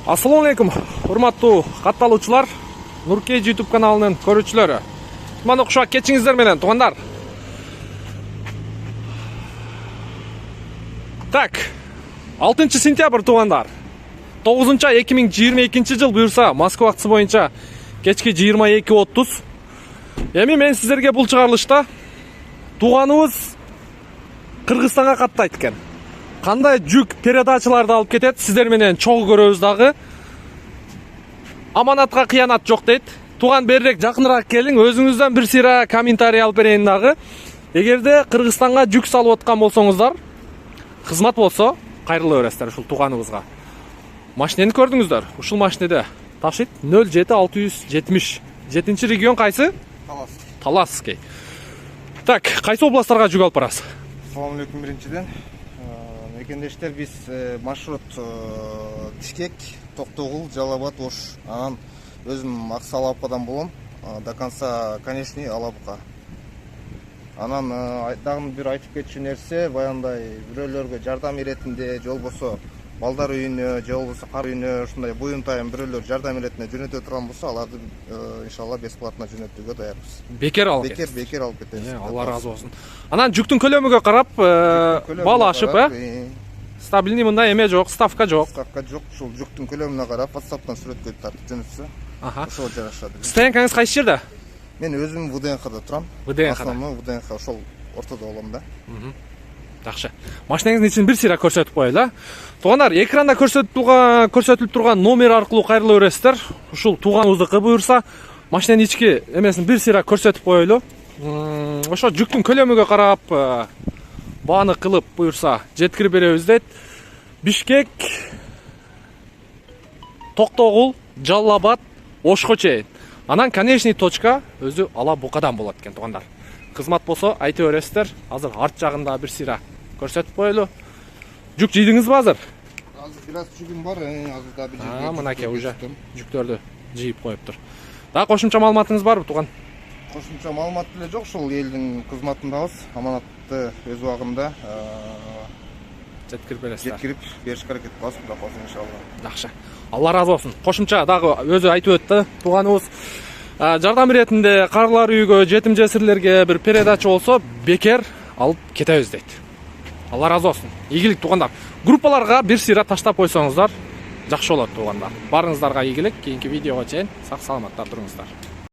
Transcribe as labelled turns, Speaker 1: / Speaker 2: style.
Speaker 1: Assalamu alaikum, урматтуу катталуучулар, Нуркей YouTube каналынын көрүүчүлөрү. Мана окшоп кетиңиздер менен, туугандар. Так, 6 сентябрь туугандар. 9 ай 2022 жыл буюрса, Москва вакыты боюнча кечки 22:30. Эми мен сиздерге бул чыгарылышта тууганыбыз Кыргызстанга каттайт экен. Кандай жүк передачаларды алып кетет, сиздер менен чогуу көрөбүз дагы. Аманатка кыянат жок дейт. Туган берирээк, жакыныраак келиң, өзүңүздөн бир сыйра комментарий алып берейин дагы. Эгерде Кыргызстанга жүк салып аткан болсоңуздар, кызмат болсо, кайрылы бересиздер ушул тууганыбызга. Машинени көрдүңүздөр. Ушул машинеде ташыйт 07670. 7-регион кайсы? Таласский. Так, кайсы областтарга жүк алып барасыз?
Speaker 2: Assalamu alaikum биринчиден. Мекендештер биз маршрут Бишкек, Токтогул, Жалал-Абад, Ош. Анан өзүм Аксы Алапкадан болом. До конца конечный Алапка. Анан дагы бир айтып кетчү нерсе, баягындай бирөөлөргө жардам иретинде, же болбосо балдар үйүнө, же болбосо кар үйүнө ушундай буюм тайым бирөөлөр жардам иретине жөнөтө турган болсо, аларды иншалла бесплатно жөнөтүүгө даярбыз.
Speaker 1: Бекер алып кетесиз.
Speaker 2: Бекер алып кетебиз.
Speaker 1: Алла разы болсун. Анан жүктүн көлөмүгө карап, баалы ашып, стабильный мындай эме жок, ставка жок.
Speaker 2: Ставка жок, ушул жүктүн көлөмүнө карап, WhatsApp'тан сүрөткө тартып жөнөтсө, ошол жарашат.
Speaker 1: Стоянкаңыз кайсы жерде?
Speaker 2: Мен өзүм ВДНХ'да турам. Основной ВДНХ ошол ортодо болом да.
Speaker 1: Жакшы. Машинаңыздын ичин бир сыйра көрсөтүп коелу. Туугандар, экранда көрсөтүлүп турган номер аркылуу кайрыла бересиздер. Ушул тууганыбыздыкы буюрса, машинанын ички эмесин бир сыйра көрсөтүп коелу. Ошо жүктүн көлөмүгө карап, бааны кылып буюрса, жеткирип беребиз дейт. Бишкек, Токтогул, Жалал-Абад, Ошко чейин. Анан конечный точка өзү Ала-Букадан болот экен, туугандар. Кызмат болсо айта бересиздер. Азыр арт жагында бир сыйра көрсөтүп коелу. Жүк жыйдыңызбы азыр?
Speaker 2: Азыр бир аз жүгүм бар, азыр да бир жерге.
Speaker 1: Мынакей уже жүктөрдү жыйып коюптур. Дагы кошумча маалыматыңыз барбы, туган?
Speaker 2: Кошумча маалымат деле жок, ушул элдин кызматындабыз. Аманатты өз убагында
Speaker 1: жеткирип бересиздер.
Speaker 2: Жеткирип беришке аракет кылабыз, Кудай кааласа иншалла.
Speaker 1: Жакшы. Алла разы болсун. Кошумча дагы өзү айтып өттү, тууганыбыз жардам иретинде карлар үйгө, жетим жесирлерге бир передача болсо, бекер алып кетебиз дейт. Алла разы болсун. Ийгилик, туугандар. Группаларга бир сыйра таштап койсоңуздар, жакшы болот, туугандар. Барыңыздарга ийгилик. Кийинки видеого чейин сак саламатта туруңуздар.